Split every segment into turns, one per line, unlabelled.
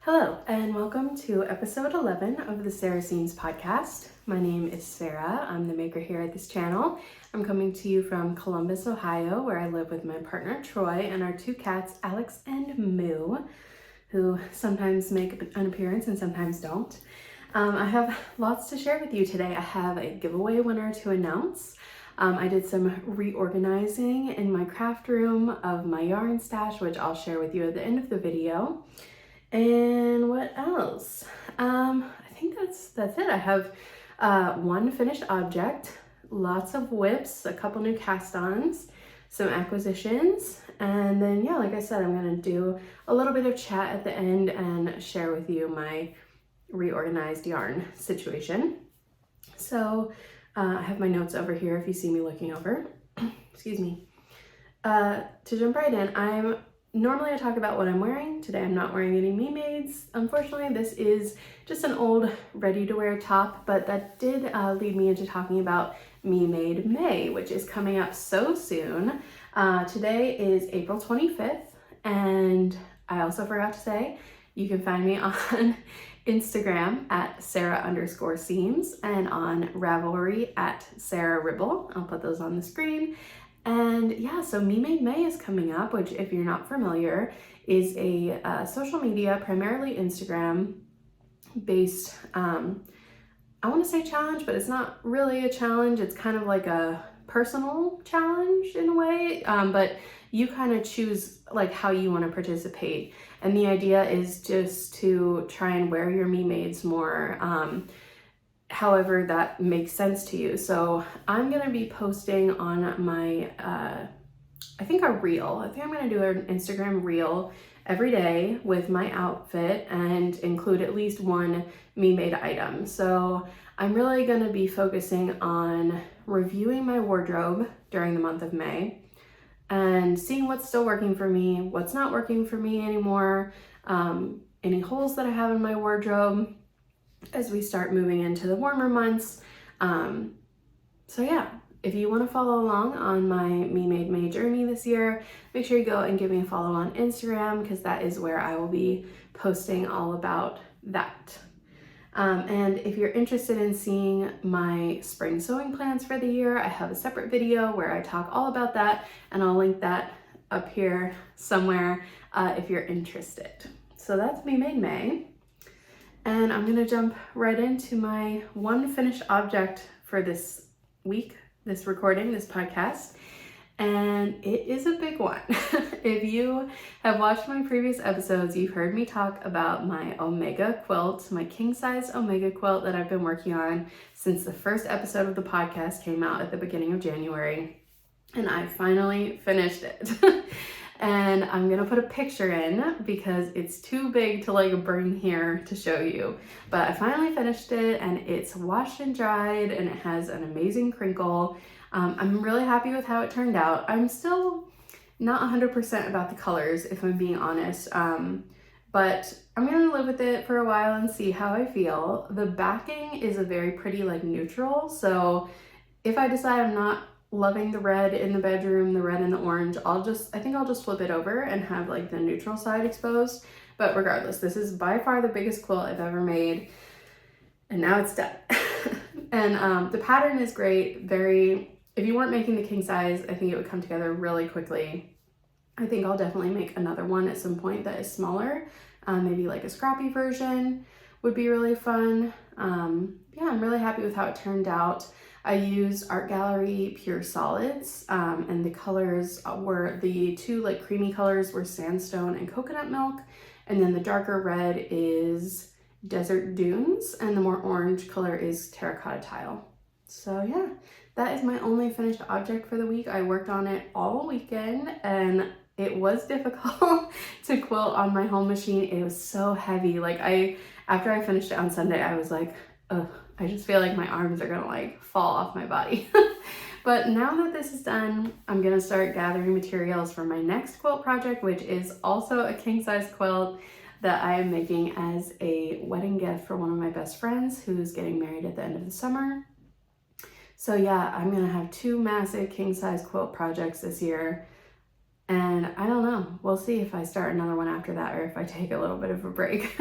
Hello, and welcome to episode 11 of the Sarah Scenes podcast. My name is Sarah. I'm the maker here at this channel. I'm coming to you from Columbus, Ohio, where I live with my partner Troy and our two cats, Alex and Moo, who sometimes make an appearance and sometimes don't. I have lots to share with you today. I have a giveaway winner to announce. I did some reorganizing in my craft room of my yarn stash, which I'll share with you at the end of the video. And what else? I think that's it. I have one finished object, lots of whips, a couple new cast-ons, some acquisitions, and then yeah, like I said, I'm gonna do a little bit of chat at the end and share with you my reorganized yarn situation. So I have my notes over here if you see me looking over. Excuse me. To jump right in, Normally I talk about what I'm wearing. Today I'm not wearing any me-mades. Unfortunately, this is just an old ready-to-wear top, but that did lead me into talking about Me-Made May, which is coming up so soon. Today is April 25th, and I also forgot to say, you can find me on Instagram at Sarah_Seams and on Ravelry at Sarah Ribble. I'll put those on the screen. And yeah, so Me-Made May is coming up, which if you're not familiar, is a social media, primarily Instagram based, I want to say challenge, but it's not really a challenge. It's kind of like a personal challenge in a way, but you kind of choose like how you want to participate. And the idea is just to try and wear your Me-Mades more, however that makes sense to you. So I'm going to be posting on my, I think I'm going to do an Instagram reel every day with my outfit and include at least one me-made item. So I'm really going to be focusing on reviewing my wardrobe during the month of May and seeing what's still working for me, what's not working for me anymore, any holes that I have in my wardrobe as we start moving into the warmer months. So yeah, if you want to follow along on my Me-Made May journey this year, make sure you go and give me a follow on Instagram, because that is where I will be posting all about that. And if you're interested in seeing my spring sewing plans for the year, I have a separate video where I talk all about that, and I'll link that up here somewhere if you're interested. So that's Me-Made May. And I'm gonna jump right into my one finished object for this week, this recording, this podcast, and it is a big one. If you have watched my previous episodes, you've heard me talk about my Omega quilt, my king size Omega quilt that I've been working on since the first episode of the podcast came out at the beginning of January, and I finally finished it. And I'm gonna put a picture in because it's too big to like bring here to show you. But I finally finished it, and it's washed and dried, and it has an amazing crinkle. I'm really happy with how it turned out. I'm still not 100% about the colors, if I'm being honest. But I'm gonna live with it for a while and see how I feel. The backing is a very pretty like neutral. So if I decide I'm not loving the red in the bedroom, the red and the orange, I think I'll just flip it over and have like the neutral side exposed. But regardless, this is by far the biggest quilt I've ever made, and now it's done. And the pattern is great. If you weren't making the king size, I think it would come together really quickly. I think I'll definitely make another one at some point that is smaller. Maybe like a scrappy version would be really fun. Yeah, I'm really happy with how it turned out. I used Art Gallery Pure Solids, and the colors were, the two like creamy colors were Sandstone and Coconut Milk, and then the darker red is Desert Dunes, and the more orange color is Terracotta Tile. So yeah, that is my only finished object for the week. I worked on it all weekend, and it was difficult to quilt on my home machine. It was so heavy. Like after I finished it on Sunday, I was like, ugh, I just feel like my arms are gonna like fall off my body. But now that this is done, I'm gonna start gathering materials for my next quilt project, which is also a king size quilt that I am making as a wedding gift for one of my best friends who's getting married at the end of the summer. So yeah, I'm gonna have two massive king size quilt projects this year, And I don't know, we'll see if I start another one after that or if I take a little bit of a break.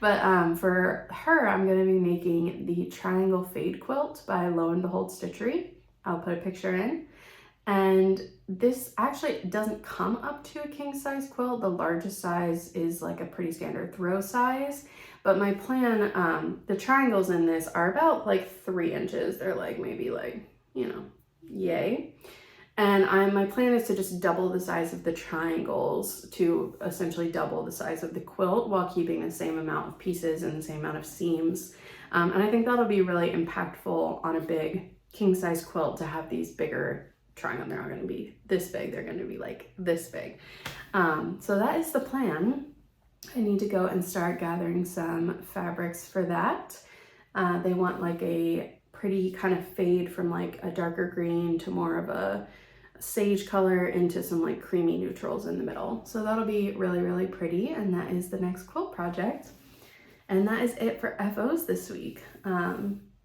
But for her, I'm gonna be making the Triangle Fade Quilt by Lo and Behold Stitchery. I'll put a picture in. And this actually doesn't come up to a king size quilt. The largest size is like a pretty standard throw size. But my plan, the triangles in this are about like 3 inches. They're like maybe like, you know, yay. And my plan is to just double the size of the triangles to essentially double the size of the quilt while keeping the same amount of pieces and the same amount of seams. And I think that'll be really impactful on a big king size quilt to have these bigger triangles. They're not going to be this big, they're going to be like this big. So that is the plan. I need to go and start gathering some fabrics for that. They want like a pretty kind of fade from like a darker green to more of a sage color into some like creamy neutrals in the middle. So that'll be really, really pretty. And that is the next quilt project. And that is it for FOs this week.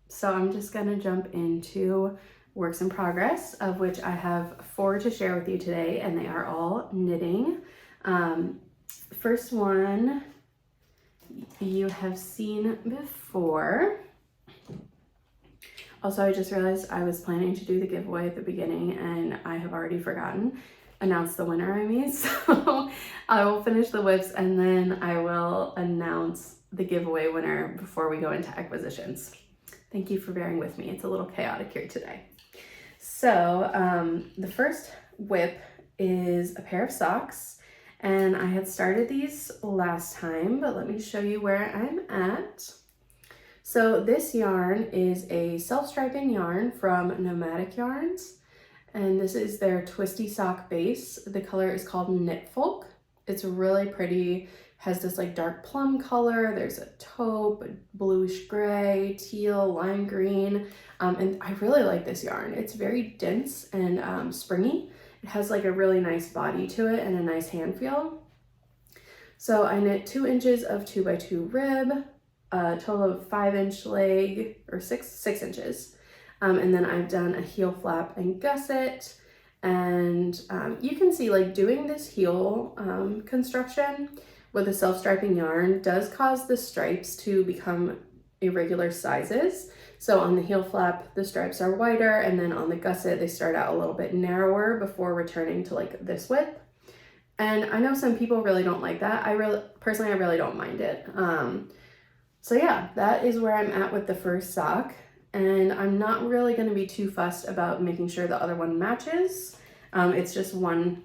So I'm just gonna jump into works in progress, of which I have 4 to share with you today, and they are all knitting. First one you have seen before. Also, I just realized I was planning to do the giveaway at the beginning and I have already forgotten. Announce the winner, I mean. So I will finish the whips and then I will announce the giveaway winner before we go into acquisitions. Thank you for bearing with me. It's a little chaotic here today. So the first whip is a pair of socks, and I had started these last time, but let me show you where I'm at. So this yarn is a self-striping yarn from Nomadic Yarns, and this is their twisty sock base. The color is called Knit Folk. It's really pretty, has this like dark plum color. There's a taupe, a bluish gray, teal, lime green, and I really like this yarn. It's very dense and springy. It has like a really nice body to it and a nice hand feel. So I knit 2 inches of 2x2 rib, a total of 5-inch leg, or 6 inches. And then I've done a heel flap and gusset. And you can see like doing this heel construction with a self-striping yarn does cause the stripes to become irregular sizes. So on the heel flap, the stripes are wider, and then on the gusset, they start out a little bit narrower before returning to like this width. And I know some people really don't like that. Personally, I really don't mind it. So yeah, that is where I'm at with the first sock. And I'm not really going to be too fussed about making sure the other one matches. It's just one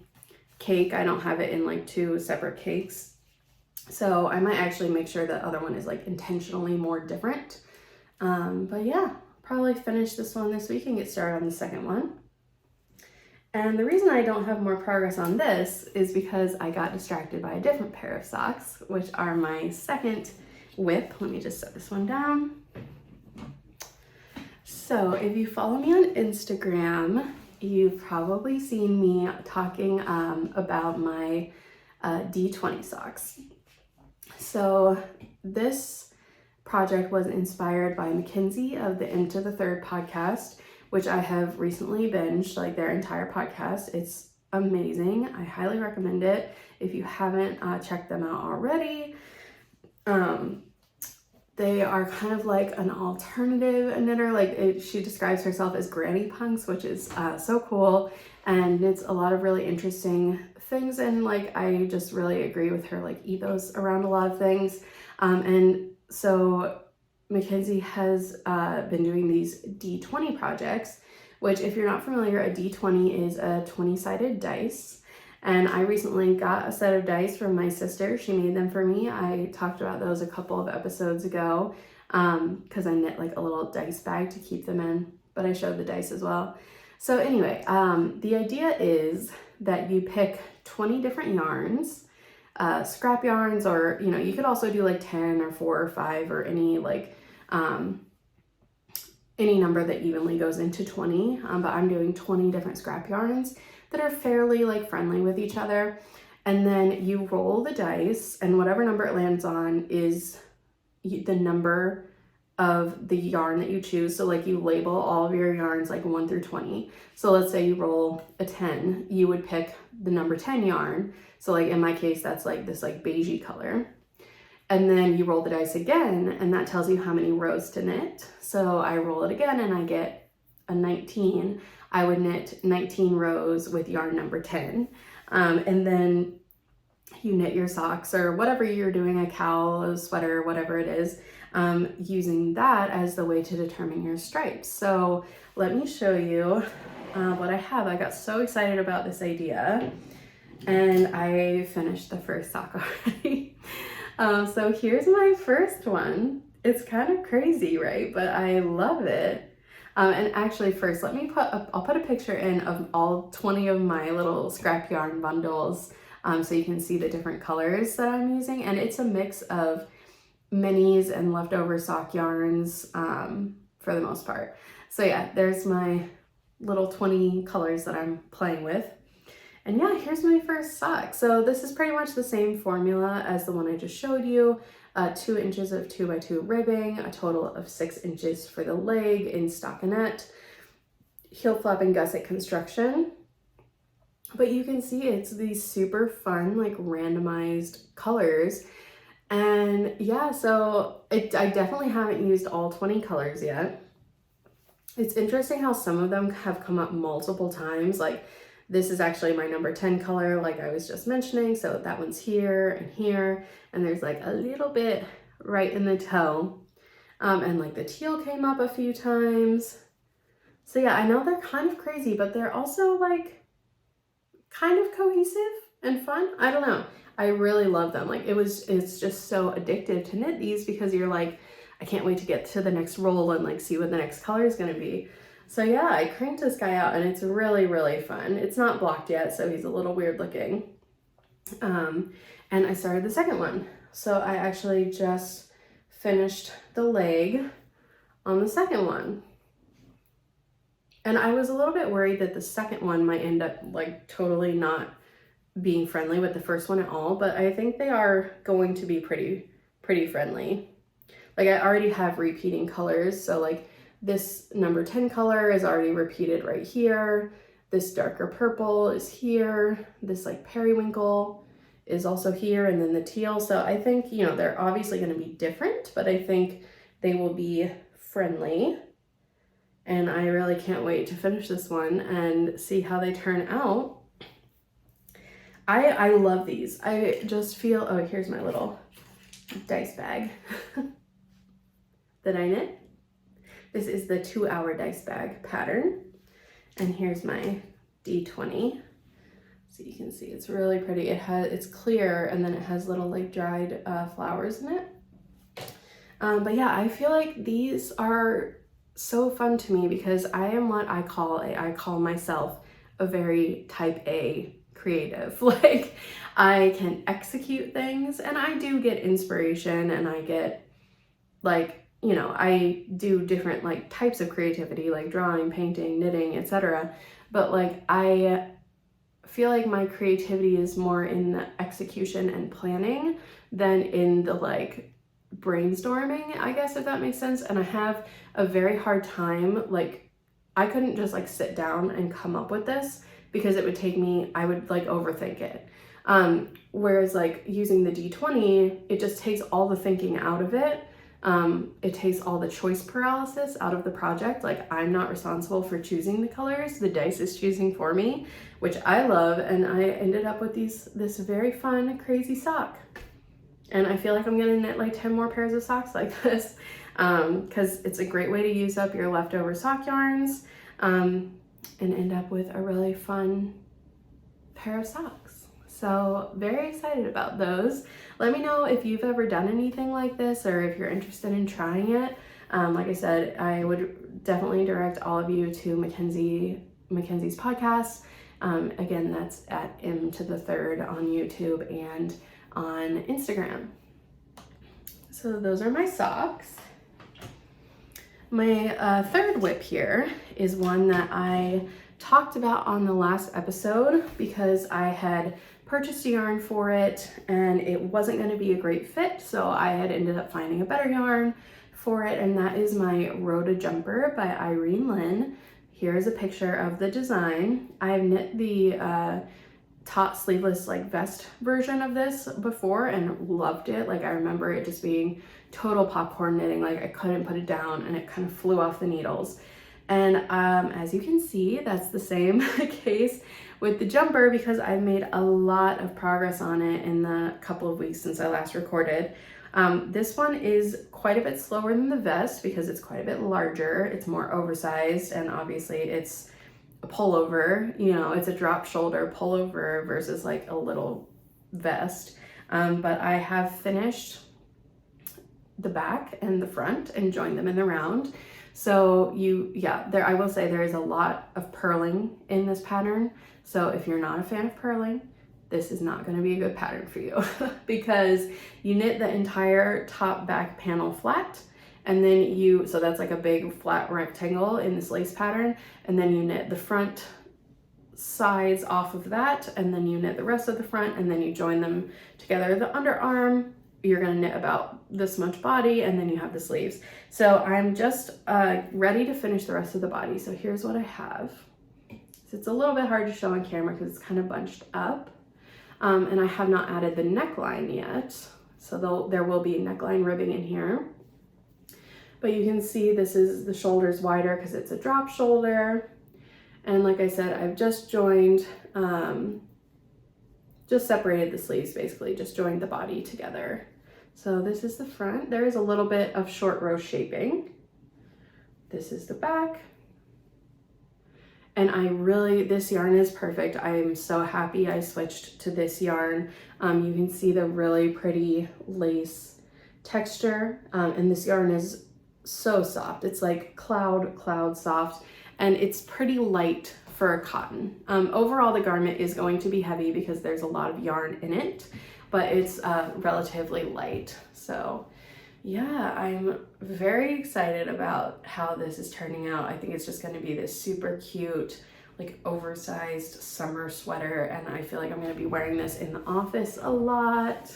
cake. I don't have it in like 2 separate cakes. So I might actually make sure the other one is like intentionally more different. But yeah, probably finish this one this week and get started on the second one. And the reason I don't have more progress on this is because I got distracted by a different pair of socks, which are my second whip. Let me just set this one down. So if you follow me on Instagram, you've probably seen me talking about my D20 socks. So this project was inspired by Mackenzie of the Into the Third podcast, which I have recently binged, like their entire podcast. It's amazing. I highly recommend it if you haven't checked them out already. They are kind of like an alternative knitter. Like she describes herself as granny punks, which is so cool, and knits a lot of really interesting things. And like I just really agree with her like ethos around a lot of things. And so Mackenzie has been doing these D20 projects, which if you're not familiar, a D20 is a 20-sided dice. And I recently got a set of dice from my sister. She made them for me. I talked about those a couple of episodes ago because I knit like a little dice bag to keep them in, but I showed the dice as well. So anyway, the idea is that you pick 20 different yarns, scrap yarns, or, you know, you could also do like 10 or 4 or 5 or any like, any number that evenly goes into 20, but I'm doing 20 different scrap yarns that are fairly like friendly with each other. And then you roll the dice, and whatever number it lands on is the number of the yarn that you choose. So like you label all of your yarns like 1 through 20. So let's say you roll a 10, you would pick the number 10 yarn. So like in my case, that's like this like beigey color. And then you roll the dice again, and that tells you how many rows to knit. So I roll it again and I get a 19. I would knit 19 rows with yarn number 10. And then you knit your socks or whatever you're doing, a cowl, a sweater, whatever it is, using that as the way to determine your stripes. So let me show you what I have. I got so excited about this idea and I finished the first sock already. So here's my first one. It's kind of crazy, right? But I love it. And actually first, I'll put a picture in of all 20 of my little scrap yarn bundles so you can see the different colors that I'm using. And it's a mix of minis and leftover sock yarns for the most part. So yeah, there's my little 20 colors that I'm playing with. And yeah, here's my first sock. So this is pretty much the same formula as the one I just showed you. 2 inches of 2x2 ribbing, a total of 6 inches for the leg in stockinette, heel flap and gusset construction. But you can see it's these super fun, like randomized colors. And yeah, so I definitely haven't used all 20 colors yet. It's interesting how some of them have come up multiple times. Like this is actually my number 10 color, like I was just mentioning. So that one's here, and there's like a little bit right in the toe. And like the teal came up a few times. So yeah, I know they're kind of crazy, but they're also like kind of cohesive and fun. I don't know. I really love them. Like it's just so addictive to knit these because you're like, I can't wait to get to the next roll and like see what the next color is going to be. So yeah, I cranked this guy out and it's really, really fun. It's not blocked yet, so he's a little weird looking. And I started the second one. So I actually just finished the leg on the second one. And I was a little bit worried that the second one might end up like totally not being friendly with the first one at all, but I think they are going to be pretty friendly. Like I already have repeating colors, so like this number 10 color is already repeated right here. This darker purple is here. This like periwinkle is also here, and then the teal. So I think, you know, they're obviously going to be different, but I think they will be friendly. And I really can't wait to finish this one and see how they turn out. I love these. I just feel, oh, here's my little dice bag that I knit. This is the 2-hour dice bag pattern. And here's my D20. So you can see it's really pretty. It's clear, and then it has little like dried flowers in it. But yeah, I feel like these are so fun to me because I am what I call myself a very type A creative. Like I can execute things and I do get inspiration and I get like, you know, I do different like types of creativity like drawing, painting, knitting, etc. But like I feel like my creativity is more in the execution and planning than in the like brainstorming, I guess, if that makes sense. And I have a very hard time, like I couldn't just like sit down and come up with this because it would take me, I would like overthink it. Whereas like using the D20, it just takes all the thinking out of it. It takes all the choice paralysis out of the project. Like I'm not responsible for choosing the colors, the dice is choosing for me, which I love. And I ended up with this very fun, crazy sock. And I feel like I'm gonna knit like 10 more pairs of socks like this because it's a great way to use up your leftover sock yarns and end up with a really fun pair of socks. So very excited about those. Let me know if you've ever done anything like this or if you're interested in trying it. Like I said, I would definitely direct all of you to Mackenzie's podcast. Again, that's at M3 on YouTube and on Instagram. So those are my socks. My third whip here is one that I talked about on the last episode because I had purchased a yarn for it and it wasn't going to be a great fit, so I had ended up finding a better yarn for it, and that is my Rhoda Jumper by Irene Lynn. Here is a picture of the design. I've knit the taut sleeveless like vest version of this before and loved it. Like I remember it just being total popcorn knitting, like I couldn't put it down and it kind of flew off the needles. And as you can see, that's the same case with the jumper because I've made a lot of progress on it in the couple of weeks since I last recorded. This one is quite a bit slower than the vest because it's quite a bit larger, it's more oversized, and obviously it's a pullover, you know, it's a drop shoulder pullover versus like a little vest. But I have finished the back and the front and joined them in the round. So I will say there is a lot of purling in this pattern. So if you're not a fan of purling, this is not going to be a good pattern for you because you knit the entire top back panel flat, and then so that's like a big flat rectangle in this lace pattern, and then you knit the front sides off of that, and then you knit the rest of the front, and then you join them together. The underarm, you're going to knit about this much body, and then you have the sleeves. So I'm just ready to finish the rest of the body. So here's what I have. So it's a little bit hard to show on camera because it's kind of bunched up. And I have not added the neckline yet. So there will be neckline ribbing in here. But you can see the shoulder's wider because it's a drop shoulder. And like I said, I've just joined, just separated the sleeves basically, just joined the body together. So this is the front. There is a little bit of short row shaping. This is the back. And this yarn is perfect. I am so happy I switched to this yarn. You can see the really pretty lace texture. And this yarn is so soft. It's like cloud soft, and it's pretty light for a cotton. Overall, the garment is going to be heavy because there's a lot of yarn in it, but it's relatively light. So yeah, I'm very excited about how this is turning out. I think it's just going to be this super cute, like oversized summer sweater, and I feel like I'm going to be wearing this in the office a lot.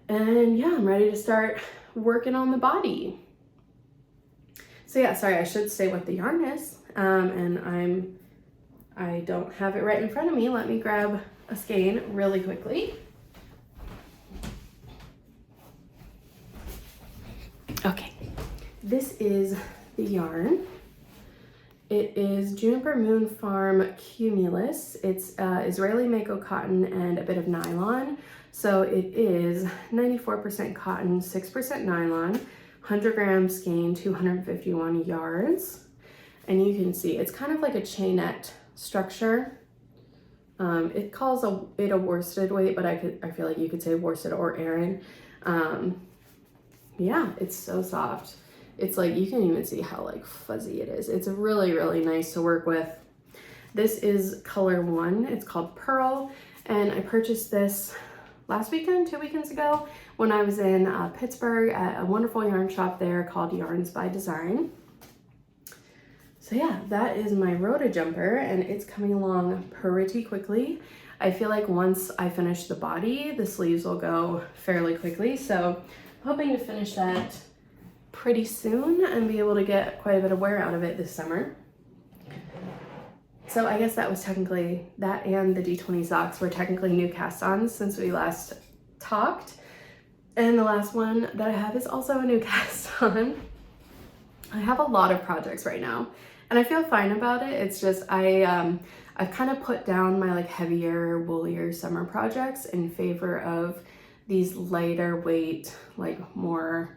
And yeah, I'm ready to start working on the body. So yeah, sorry, I should say what the yarn is. And I don't have it right in front of me. Let me grab a skein really quickly. Okay, this is the yarn. It is Juniper Moon Farm Cumulus. It's Israeli Mako cotton and a bit of nylon. So it is 94% cotton, 6% nylon, 100 grams skein, 251 yards. And you can see it's kind of like a chainette structure. It calls it a worsted weight, but I feel like you could say worsted or Aran. Yeah, it's so soft. It's like, you can even see how like fuzzy it is. It's really, really nice to work with. This is color 1. It's called Pearl, and I purchased this last weekend, 2 weekends ago, when I was in Pittsburgh at a wonderful yarn shop there called Yarns by Design. So yeah, that is my Rhoda Jumper, and it's coming along pretty quickly. I feel like once I finish the body, the sleeves will go fairly quickly. So I'm hoping to finish that pretty soon and be able to get quite a bit of wear out of it this summer. So I guess that was technically, that and the D20 socks were technically new cast-ons since we last talked. And the last one that I have is also a new cast-on. I have a lot of projects right now, and I feel fine about it. It's just I've kind of put down my like heavier, woolier summer projects in favor of these lighter weight, like more,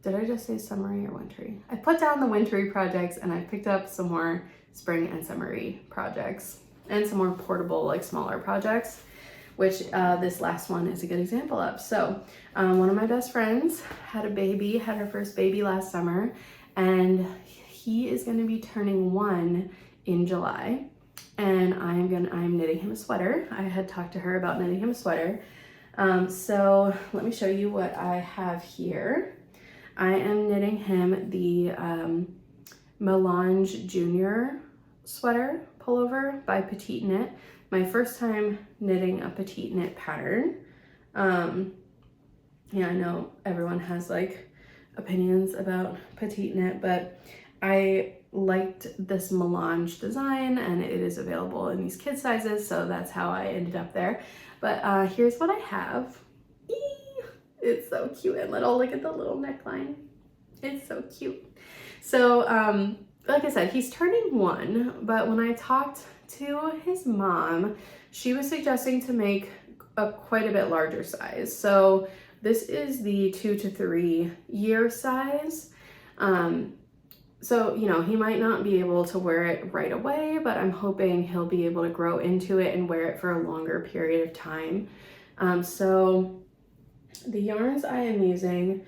did I just say summery or wintry? I put down the wintry projects, and I picked up some more spring and summery projects and some more portable, like smaller projects, which this last one is a good example of. So one of my best friends had her first baby last summer, and he is going to be turning 1 in July, and I'm knitting him a sweater. I had talked to her about knitting him a sweater. So let me show you what I have here. I am knitting him the Melange Junior sweater pullover by Petite Knit. My first time knitting a Petite Knit pattern. Yeah, I know everyone has like opinions about petite knit, but I liked this melange design and it is available in these kid sizes, so that's how I ended up there. But here's what I have. Eee! It's so cute and little. Look at the little neckline. It's so cute. So like I said, he's turning 1, but when I talked to his mom, she was suggesting to make a quite a bit larger size. So this is the 2 to 3 year size. So, you know, he might not be able to wear it right away, but I'm hoping he'll be able to grow into it and wear it for a longer period of time. So the yarns I am using,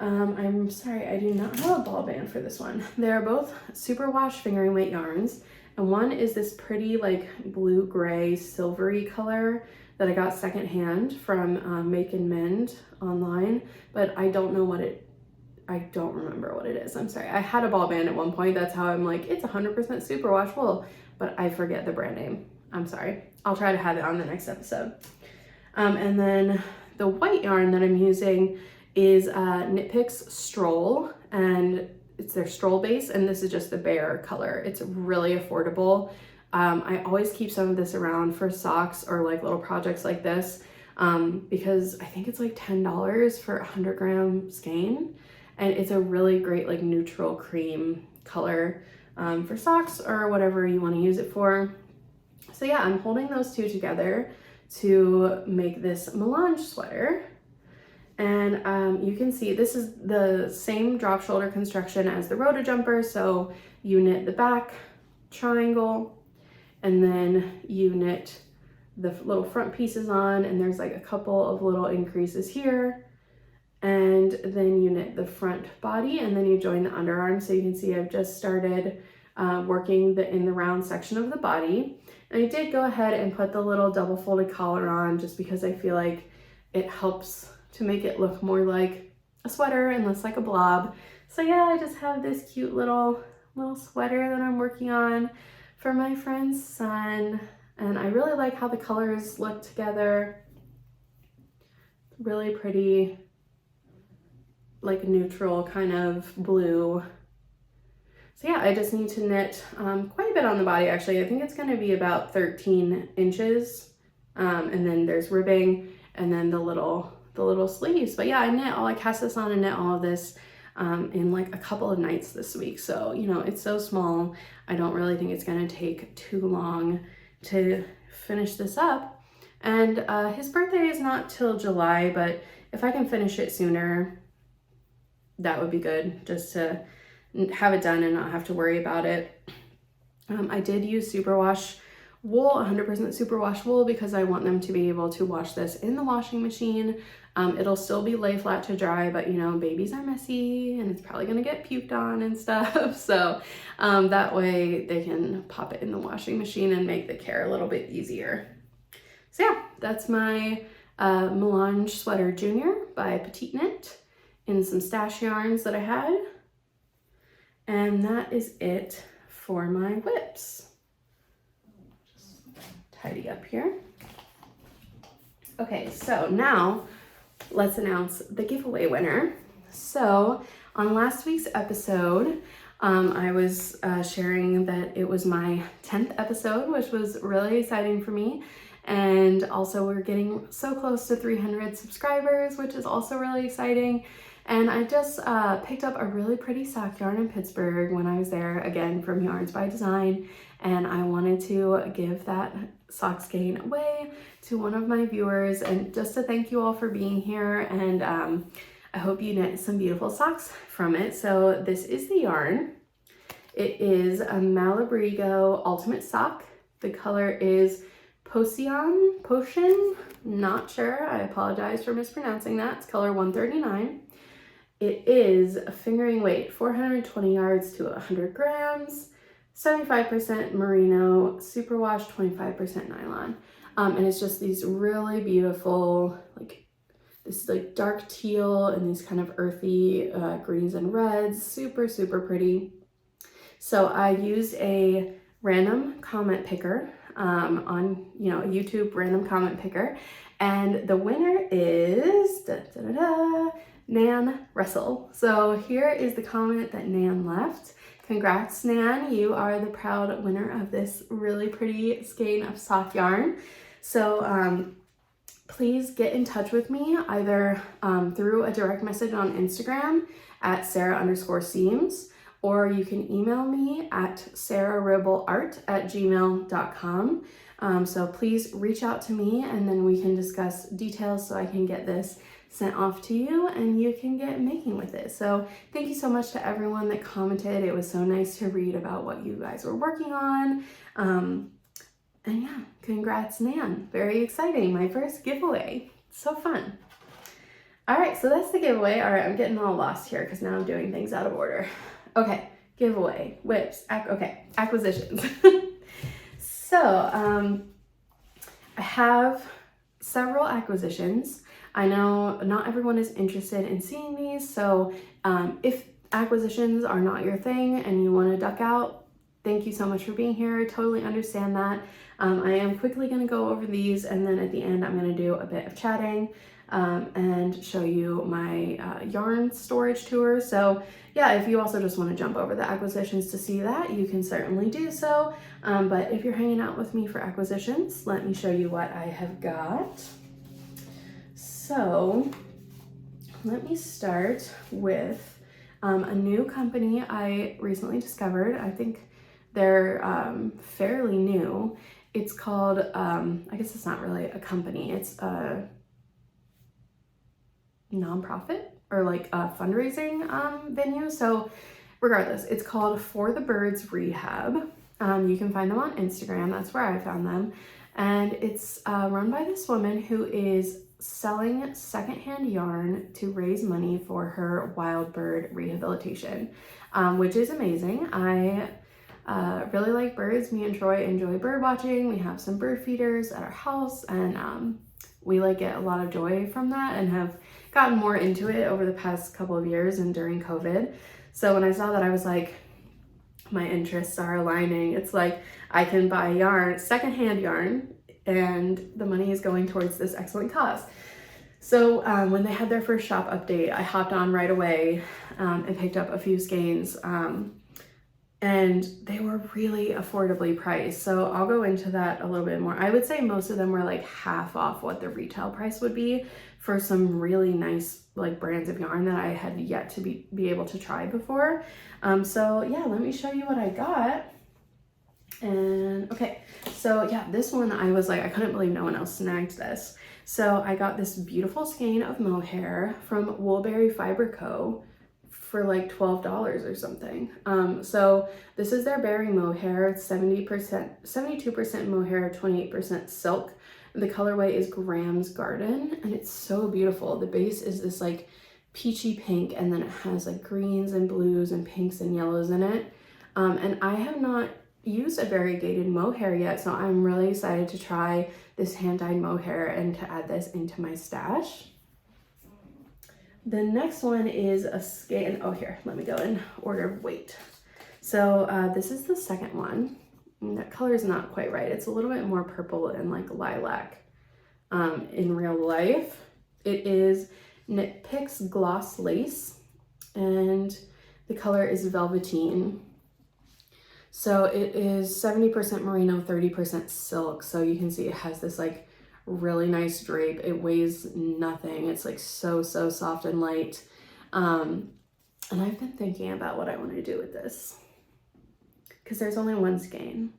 I'm sorry, I do not have a ball band for this one. They're both superwash fingering weight yarns, and one is this pretty like blue-gray silvery color that I got secondhand from Make and Mend online, but I don't remember what it is. I'm sorry. I had a ball band at one point. That's how I'm like, it's 100% superwash wool, but I forget the brand name. I'm sorry. I'll try to have it on the next episode. And then the white yarn that I'm using is Knit Picks Stroll, and it's their Stroll base, and this is just the bare color. It's really affordable. I always keep some of this around for socks or like little projects like this, because I think it's like $10 for 100 gram skein. And it's a really great like neutral cream color for socks or whatever you want to use it for. So yeah, I'm holding those two together to make this melange sweater. And you can see this is the same drop shoulder construction as the Rhoda Jumper. So you knit the back triangle and then you knit the little front pieces on, and there's like a couple of little increases here. And then you knit the front body and then you join the underarm. So you can see I've just started working in the round section of the body. And I did go ahead and put the little double folded collar on just because I feel like it helps to make it look more like a sweater and less like a blob. So yeah, I just have this cute little sweater that I'm working on for my friend's son. And I really like how the colors look together. Really pretty, like neutral kind of blue. So yeah, I just need to knit quite a bit on the body actually. I think it's going to be about 13 inches. And then there's ribbing and then the little sleeves. But yeah, I cast this on and knit all of this in like a couple of nights this week. So, you know, it's so small. I don't really think it's going to take too long to finish this up. And his birthday is not till July, but if I can finish it sooner, that would be good, just to have it done and not have to worry about it. I did use superwash wool, 100% superwash wool, because I want them to be able to wash this in the washing machine. It'll still be lay flat to dry, but you know, babies are messy and it's probably gonna get puked on and stuff. So that way they can pop it in the washing machine and make the care a little bit easier. So yeah, that's my Melange Sweater Junior by Petite Knit in some stash yarns that I had. And that is it for my whips. Just tidy up here. Okay, so now let's announce the giveaway winner. So on last week's episode, I was sharing that it was my 10th episode, which was really exciting for me. And also we're getting so close to 300 subscribers, which is also really exciting. And I just picked up a really pretty sock yarn in Pittsburgh when I was there, again, from Yarns by Design. And I wanted to give that sock skein away to one of my viewers, and just to thank you all for being here. And I hope you knit some beautiful socks from it. So this is the yarn. It is a Malabrigo Ultimate Sock. The color is Potion, not sure. I apologize for mispronouncing that. It's color 139. It is a fingering weight, 420 yards to 100 grams, 75% merino, superwash, 25% nylon. And it's just these really beautiful, like this like dark teal and these kind of earthy greens and reds, super, super pretty. So I used a random comment picker on, you know, a YouTube random comment picker. And the winner is Nan Russell. So here is the comment that Nan left. Congrats, Nan. You are the proud winner of this really pretty skein of sock yarn. So please get in touch with me either through a direct message on Instagram at Sarah_seams, or you can email me at sarahribbleart@gmail.com. So please reach out to me and then we can discuss details so I can get this sent off to you and you can get making with it. So thank you so much to everyone that commented. It was so nice to read about what you guys were working on. And yeah, congrats, Nan. Very exciting. My first giveaway. So fun. All right, so that's the giveaway. All right, I'm getting all lost here because now I'm doing things out of order. Okay, giveaway, whips, acquisitions. So I have several acquisitions. I know not everyone is interested in seeing these, so if acquisitions are not your thing and you want to duck out, thank you so much for being here. I totally understand that. I am quickly going to go over these, and then at the end I'm going to do a bit of chatting and show you my yarn storage tour. So yeah, if you also just want to jump over the acquisitions to see that, you can certainly do so. But if you're hanging out with me for acquisitions, let me show you what I have got. So let me start with a new company I recently discovered. I think they're fairly new. It's called, I guess it's not really a company, it's a nonprofit or like a fundraising venue. So regardless, it's called For the Birds Rehab. You can find them on Instagram. That's where I found them. And it's run by this woman who is selling secondhand yarn to raise money for her wild bird rehabilitation, which is amazing. I really like birds. Me and Troy enjoy bird watching. We have some bird feeders at our house, and we like get a lot of joy from that and have gotten more into it over the past couple of years and during COVID. So when I saw that, I was like, my interests are aligning. It's like I can buy yarn, secondhand yarn, and the money is going towards this excellent cause. So when they had their first shop update, I hopped on right away and picked up a few skeins, and they were really affordably priced. So I'll go into that a little bit more. I would say most of them were like half off what the retail price would be for some really nice like brands of yarn that I had yet to be able to try before. So yeah, let me show you what I got. And okay, so yeah, this one I was like, I couldn't believe no one else snagged this. So I got this beautiful skein of mohair from Woolberry Fiber Co. for like $12 or something. So this is their berry mohair. It's 72% mohair, 28% silk. The colorway is Graham's Garden, and it's so beautiful. The base is this like peachy pink, and then it has like greens and blues and pinks and yellows in it. And I have not used a variegated mohair yet, so I'm really excited to try this hand-dyed mohair and to add this into my stash. The next one is a skein. Oh, here, let me go in order of weight. So this is the second one. And that color is not quite right. It's a little bit more purple and like lilac in real life. It is Knit Picks Gloss Lace, and the color is Velveteen. So it is 70% merino, 30% silk. So you can see it has this like really nice drape. It weighs nothing. It's like so soft and light. And I've been thinking about what I want to do with this, because there's only one skein,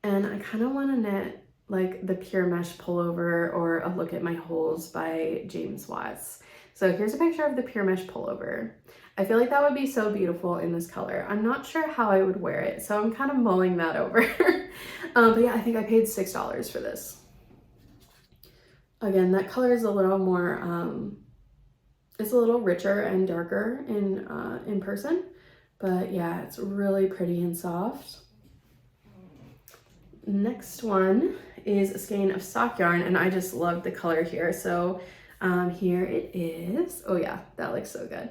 and I kind of want to knit like the Pure Mesh pullover or a Look at My Holes by James Watts. So here's a picture of the Pure Mesh pullover. I feel like that would be so beautiful in this color. I'm not sure how I would wear it, so I'm kind of mulling that over. But yeah, I think I paid $6 for this. Again, that color is a little more, it's a little richer and darker in person, but yeah, it's really pretty and soft. Next one is a skein of sock yarn, and I just love the color here. So here it is. Oh yeah, that looks so good.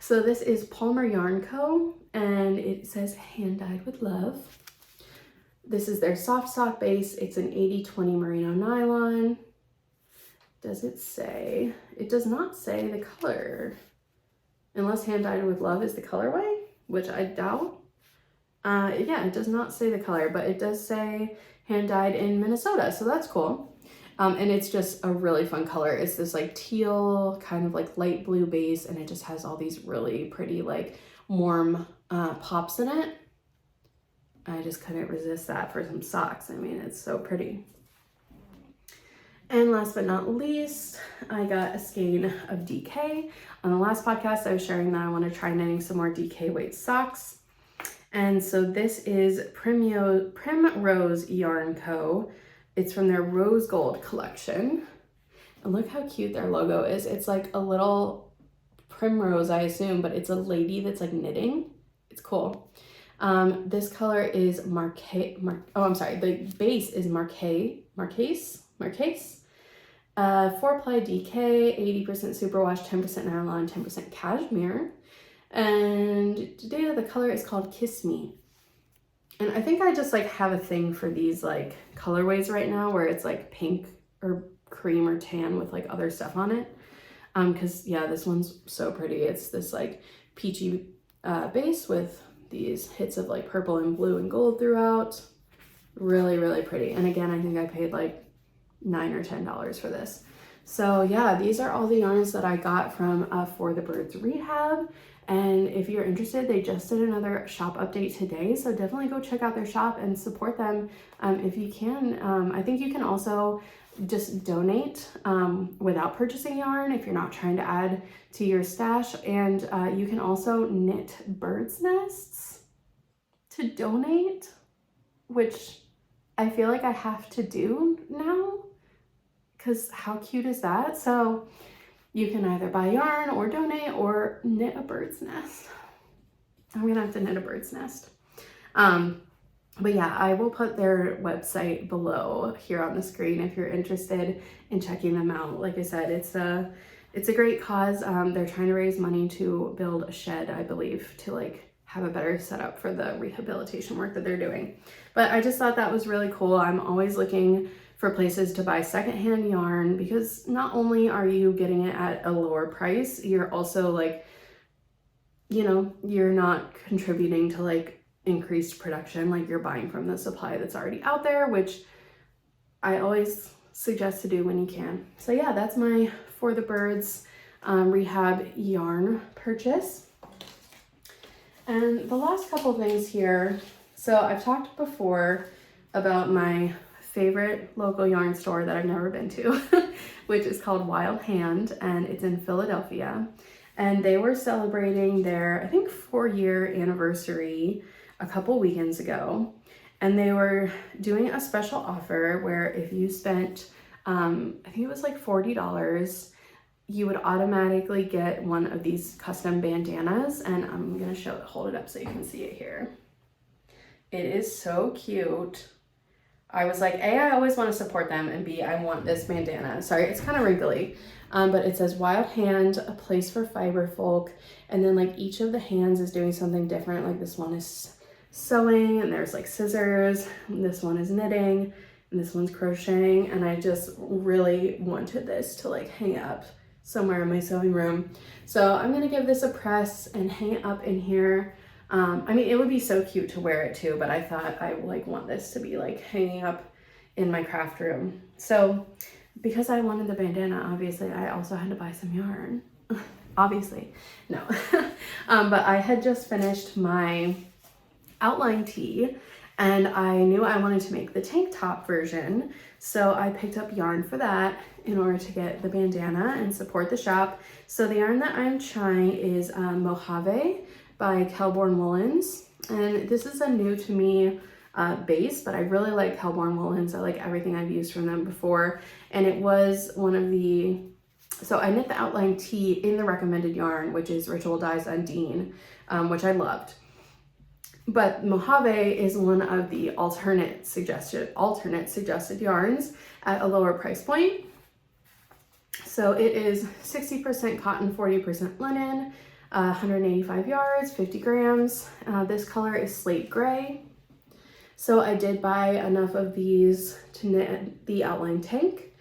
So this is Palmer Yarn Co., and it says hand dyed with love. This is their soft sock base. It's an 80/20 merino nylon. Does it say? It does not say the color. unless hand dyed with love is the colorway, which I doubt. Yeah, it does not say the color, but it does say hand dyed in Minnesota, so that's cool. And it's just a really fun color. It's this like teal, kind of like light blue base, and it just has all these really pretty like warm pops in it. I just couldn't resist that for some socks. I mean, it's so pretty. And last but not least, I got a skein of DK. On the last podcast, I was sharing that I want to try knitting some more DK weight socks. And so this is Primrose Yarn Co. It's from their Rose Gold collection. And look how cute their logo is. It's like a little primrose, I assume, but it's a lady that's like knitting. It's cool. This color is the base is Marquise. 4-ply DK, 80% superwash, 10% nylon, 10% cashmere. And today the color is called Kiss Me. And I think I just like have a thing for these like colorways right now where it's like pink or cream or tan with like other stuff on it. Cause yeah, this one's so pretty. It's this like peachy base with these hits of like purple and blue and gold throughout. Really, really pretty. And again, I think I paid like $9 or $10 for this. So yeah, these are all the yarns that I got from For the Birds Rehab. And if you're interested, they just did another shop update today. So definitely go check out their shop and support them if you can. I think you can also just donate without purchasing yarn if you're not trying to add to your stash. And you can also knit bird's nests to donate, which I feel like I have to do now because how cute is that? So you can either buy yarn or donate or knit a bird's nest. I'm gonna have to knit a bird's nest. But yeah, I will put their website below here on the screen if you're interested in checking them out. Like I said, it's a great cause. They're trying to raise money to build a shed, I believe, to like have a better setup for the rehabilitation work that they're doing. But I just thought that was really cool. I'm always looking for places to buy secondhand yarn because not only are you getting it at a lower price, you're also like, you know, you're not contributing to like increased production, like you're buying from the supply that's already out there, which I always suggest to do when you can. So yeah, that's my For the Birds Rehab yarn purchase. And the last couple things here, so I've talked before about my favorite local yarn store that I've never been to, which is called Wild Hand, and it's in Philadelphia. And they were celebrating their, I think, 4-year anniversary a couple weekends ago. And they were doing a special offer where if you spent, I think it was like $40, you would automatically get one of these custom bandanas. And I'm gonna hold it up so you can see it here. It is so cute. I was like, A, I always want to support them, and B, I want this bandana. Sorry, it's kind of wrinkly, but it says Wild Hand, a place for fiber folk. And then like each of the hands is doing something different. Like this one is sewing and there's like scissors. And this one is knitting and this one's crocheting. And I just really wanted this to like hang up somewhere in my sewing room. So I'm going to give this a press and hang it up in here. I mean, it would be so cute to wear it too, but I thought I like want this to be like hanging up in my craft room. So because I wanted the bandana, obviously I also had to buy some yarn. Obviously, no. But I had just finished my outline tee and I knew I wanted to make the tank top version. So I picked up yarn for that in order to get the bandana and support the shop. So the yarn that I'm trying is Mojave by Kelborn Woolens, and this is a new to me base, but I really like Kelborn Woolens. I like everything I've used from them before, and it was one of the, so I knit the outline tee in the recommended yarn, which is Ritual Dyes Undine, which I loved. But Mojave is one of the alternate suggested yarns at a lower price point. So it is 60% cotton, 40% linen, 185 yards, 50 grams. This color is slate gray. So I did buy enough of these to knit the outline tank,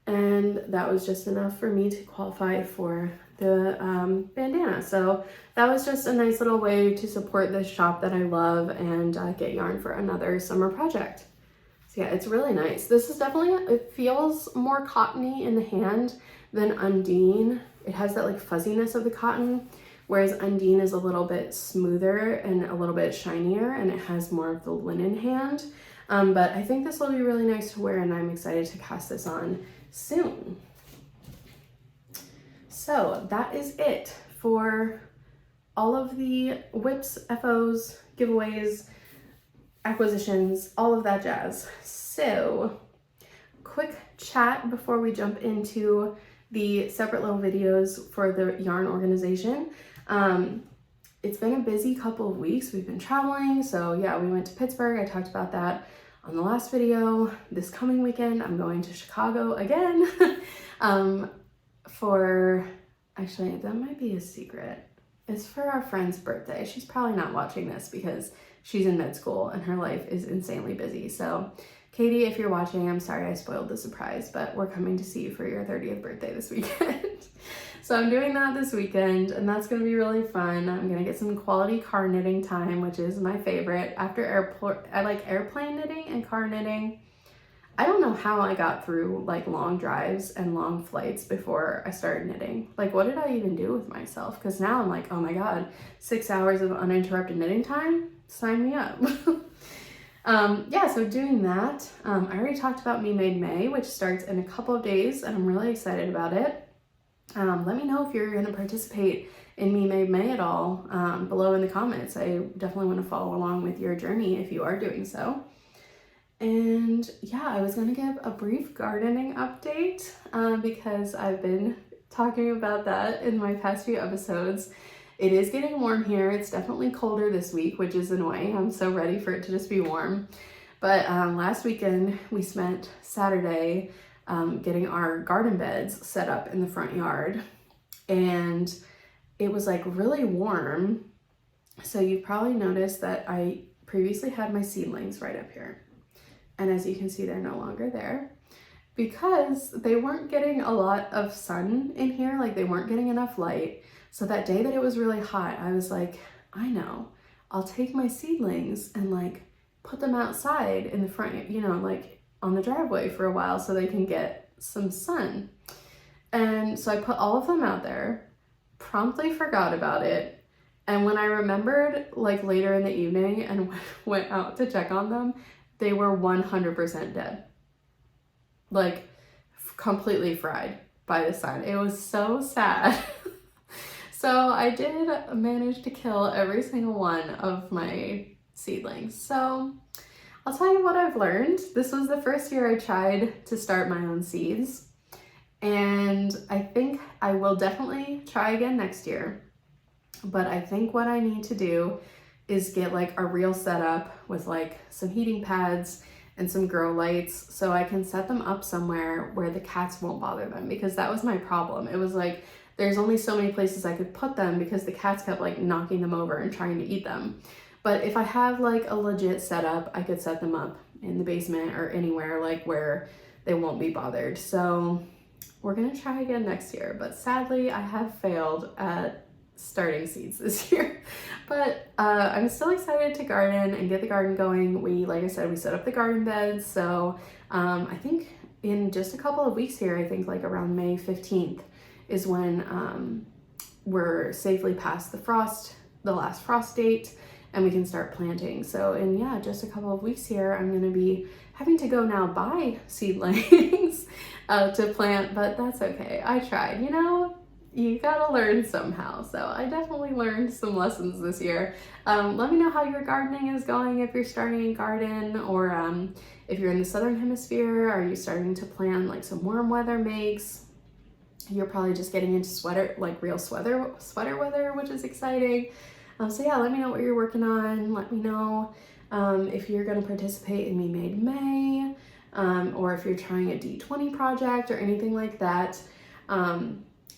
and that was just enough for me to qualify for the bandana. So that was just a nice little way to support this shop that I love and get yarn for another summer project. So yeah, it's really nice. This is definitely, it feels more cottony in the hand than Undine. It has that like fuzziness of the cotton, whereas Undine is a little bit smoother and a little bit shinier, and it has more of the linen hand. But I think this will be really nice to wear, and I'm excited to cast this on soon. So that is it for all of the whips, FOs, giveaways, acquisitions, all of that jazz. So quick chat before we jump into the separate little videos for the yarn organization. It's been a busy couple of weeks. We've been traveling. So yeah, we went to Pittsburgh. I talked about that on the last video. This coming weekend, I'm going to Chicago again for, actually, that might be a secret. It's for our friend's birthday. She's probably not watching this because she's in med school and her life is insanely busy. So Katie, if you're watching, I'm sorry I spoiled the surprise, but we're coming to see you for your 30th birthday this weekend. So I'm doing that this weekend, and that's gonna be really fun. I'm gonna get some quality car knitting time, which is my favorite. After airport, I like airplane knitting and car knitting. I don't know how I got through like long drives and long flights before I started knitting. Like, what did I even do with myself? Because now I'm like, oh my God, 6 hours of uninterrupted knitting time? Sign me up. Yeah, so doing that. I already talked about Me Made May, which starts in a couple of days, and I'm really excited about it. Let me know if you're gonna participate in Me Made May at all below in the comments. I definitely want to follow along with your journey if you are doing so. And yeah, I was gonna give a brief gardening update because I've been talking about that in my past few episodes. It is getting warm here. It's definitely colder this week, which is annoying. I'm so ready for it to just be warm. But last weekend, we spent Saturday getting our garden beds set up in the front yard. And it was like really warm. So you've probably noticed that I previously had my seedlings right up here. And as you can see, they're no longer there because they weren't getting a lot of sun in here. Like, they weren't getting enough light. So that day that it was really hot, I was like, I know, I'll take my seedlings and like put them outside in the front, you know, like on the driveway for a while so they can get some sun. And so I put all of them out there, promptly forgot about it. And when I remembered like later in the evening and went out to check on them, they were 100% dead. Like completely fried by the sun. It was so sad. So I did manage to kill every single one of my seedlings. So I'll tell you what I've learned. This was the first year I tried to start my own seeds. And I think I will definitely try again next year. But I think what I need to do is get like a real setup with like some heating pads and some grow lights so I can set them up somewhere where the cats won't bother them, because that was my problem. It was like, there's only so many places I could put them because the cats kept like knocking them over and trying to eat them. But if I have like a legit setup, I could set them up in the basement or anywhere like where they won't be bothered. So we're gonna try again next year, but sadly I have failed at starting seeds this year. But I'm still excited to garden and get the garden going. Like I said, we set up the garden beds. So I think in just a couple of weeks here, I think like around May 15th is when we're safely past the last frost date, and we can start planting. So in just a couple of weeks here, I'm gonna be having to go now buy seedlings to plant, but that's okay. I tried, you know, you gotta learn somehow. So I definitely learned some lessons this year. Let me know how your gardening is going, if you're starting a garden, or if you're in the Southern Hemisphere, are you starting to plan like some warm weather makes? You're probably just getting into real sweater weather, which is exciting. So yeah, let me know what you're working on. Let me know if you're gonna participate in Me Made May, or if you're trying a D20 project or anything like that.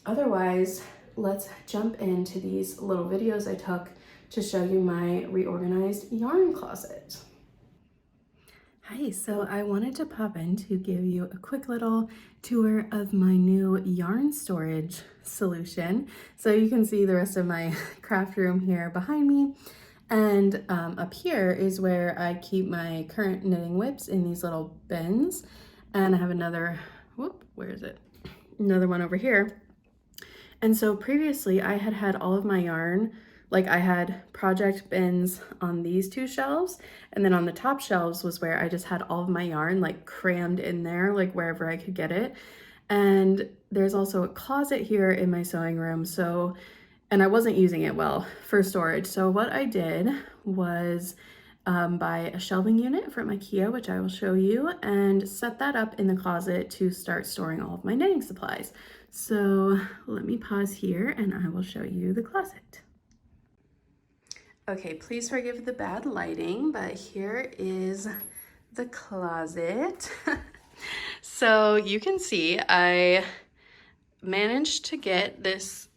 Otherwise, let's jump into these little videos I took to show you my reorganized yarn closet. Hi, so I wanted to pop in to give you a quick little tour of my new yarn storage solution. So you can see the rest of my craft room here behind me. And up here is where I keep my current knitting whips in these little bins. And I have another, whoop, where is it? Another one over here. And so previously I had all of my yarn, like I had project bins on these two shelves, and then on the top shelves was where I just had all of my yarn like crammed in there, like wherever I could get it. And there's also a closet here in my sewing room. So, and I wasn't using it well for storage. So what I did was buy a shelving unit from IKEA, which I will show you, and set that up in the closet to start storing all of my knitting supplies. So let me pause here and I will show you the closet. Okay, please forgive the bad lighting, but here is the closet. So you can see I managed to get this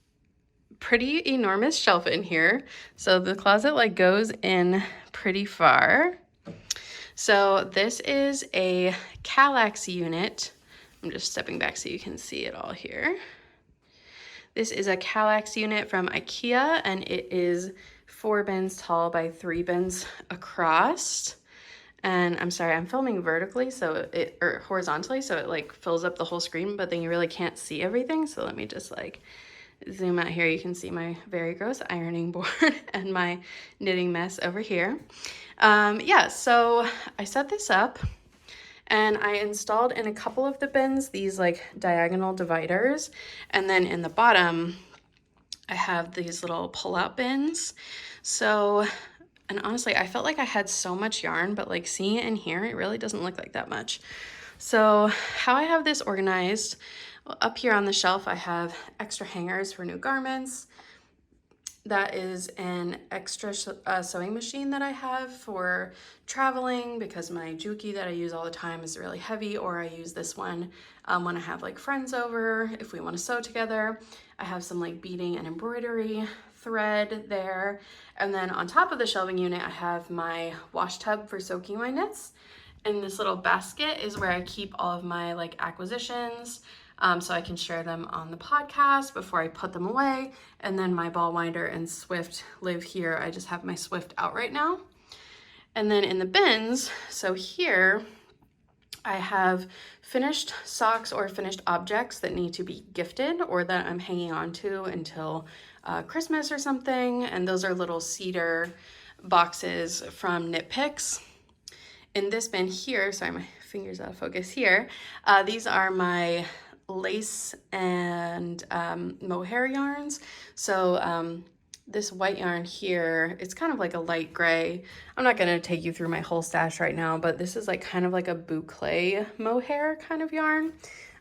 pretty enormous shelf in here. So the closet like goes in pretty far. So this is a Kallax unit. I'm just stepping back so you can see it all here. This is a Kallax unit from IKEA, and it is 4 bins tall by 3 bins across. And I'm sorry, I'm filming vertically, so or horizontally, so it like fills up the whole screen, but then you really can't see everything. So let me just like zoom out here. You can see my very gross ironing board and my knitting mess over here. Yeah, so I set this up and I installed in a couple of the bins these like diagonal dividers, and then in the bottom I have these little pull-out bins. So, and honestly, I felt like I had so much yarn, but like seeing it in here, it really doesn't look like that much. So how I have this organized, up here on the shelf I have extra hangers for new garments. That is an extra sewing machine that I have for traveling because my Juki that I use all the time is really heavy, or I use this one when I have like friends over, if we want to sew together. I have some like beading and embroidery thread there. And then on top of the shelving unit, I have my wash tub for soaking my knits. And this little basket is where I keep all of my like acquisitions, so I can share them on the podcast before I put them away. And then my ball winder and Swift live here. I just have my Swift out right now. And then in the bins, so here I have finished socks or finished objects that need to be gifted or that I'm hanging on to until Christmas or something. And those are little cedar boxes from Knit Picks. In this bin here, sorry, my finger's out of focus here, these are my lace and mohair yarns. So this white yarn here, it's kind of like a light gray. I'm not gonna take you through my whole stash right now, but this is like kind of like a boucle mohair kind of yarn.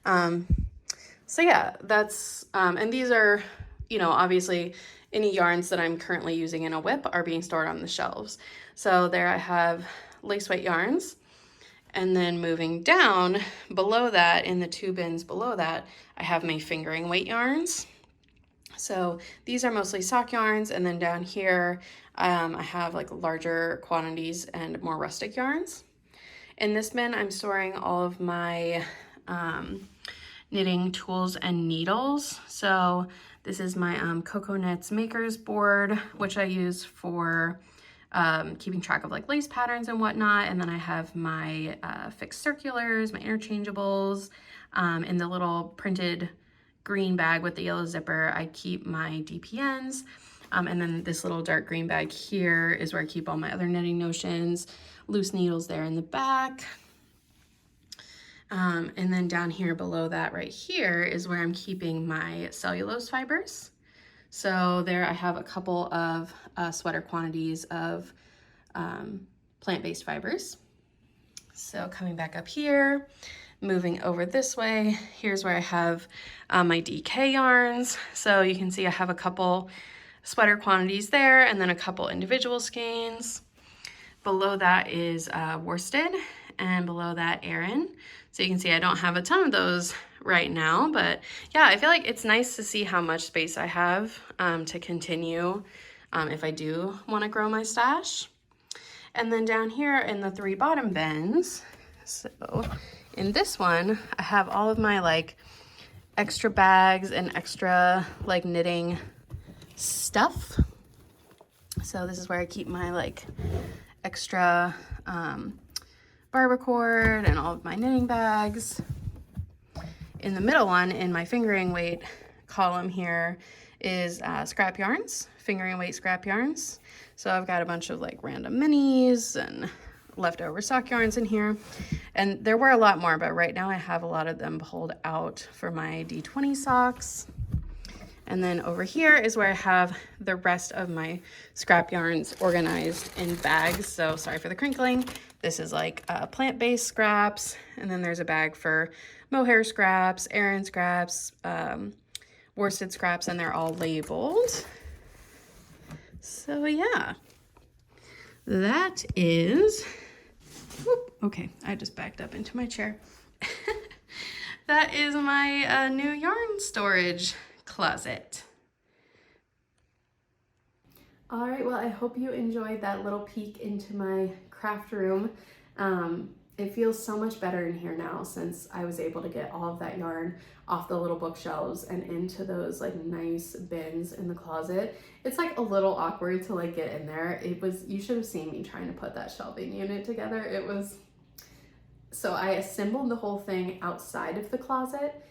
So yeah, that's, and these are, you know, obviously any yarns that I'm currently using in a whip are being stored on the shelves. So there I have lace weight yarns. And then moving down below that, in the 2 bins below that, I have my fingering weight yarns. So these are mostly sock yarns, and then down here I have like larger quantities and more rustic yarns. In this bin I'm storing all of my knitting tools and needles. So this is my Coco Knits Makers board, which I use for keeping track of like lace patterns and whatnot. And then I have my fixed circulars, my interchangeables. In the little printed green bag with the yellow zipper, I keep my DPNs. And then this little dark green bag here is where I keep all my other knitting notions, loose needles there in the back. And then down here below that right here is where I'm keeping my cellulose fibers. So there I have a couple of sweater quantities of plant-based fibers. So coming back up here, moving over this way, here's where I have my DK yarns. So you can see I have a couple sweater quantities there and then a couple individual skeins. Below that is worsted, and below that Aran. So you can see I don't have a ton of those right now, but yeah, I feel like it's nice to see how much space I have to continue if I do want to grow my stash. And then down here in the 3 bottom bins, so in this one, I have all of my like extra bags and extra like knitting stuff. So this is where I keep my like extra barber cord and all of my knitting bags. In the middle one, in my fingering weight column here, is scrap yarns, fingering weight scrap yarns. So I've got a bunch of like random minis and leftover sock yarns in here. And there were a lot more, but right now I have a lot of them pulled out for my D20 socks. And then over here is where I have the rest of my scrap yarns organized in bags. So sorry for the crinkling. This is like plant-based scraps. And then there's a bag for mohair scraps, Aran scraps, worsted scraps, and they're all labeled. So yeah, that is, whoop, okay, I just backed up into my chair. That is my new yarn storage closet. All right, well, I hope you enjoyed that little peek into my craft room. It feels so much better in here now since I was able to get all of that yarn off the little bookshelves and into those like nice bins in the closet. It's like a little awkward to like get in there. You should have seen me trying to put that shelving unit together. So I assembled the whole thing outside of the closet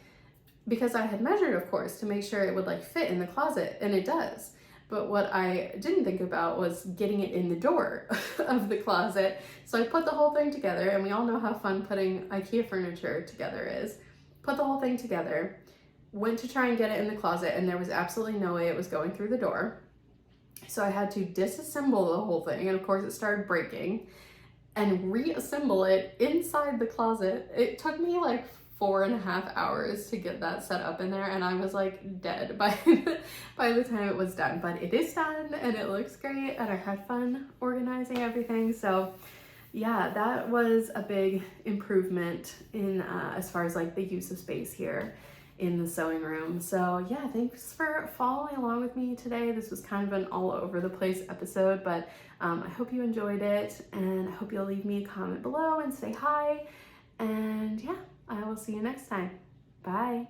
because I had measured, of course, to make sure it would like fit in the closet, and it does. But what I didn't think about was getting it in the door of the closet. So I put the whole thing together, and we all know how fun putting IKEA furniture together is. Put the whole thing together, went to try and get it in the closet, and there was absolutely no way it was going through the door. So I had to disassemble the whole thing, and of course it started breaking, and reassemble it inside the closet. It took me like 4.5 hours to get that set up in there, and I was like dead by the time it was done. But it is done, and it looks great, and I had fun organizing everything. So yeah, that was a big improvement in as far as like the use of space here in the sewing room. So yeah, thanks for following along with me today. This was kind of an all over the place episode, but I hope you enjoyed it, and I hope you'll leave me a comment below and say hi. And yeah, I will see you next time. Bye.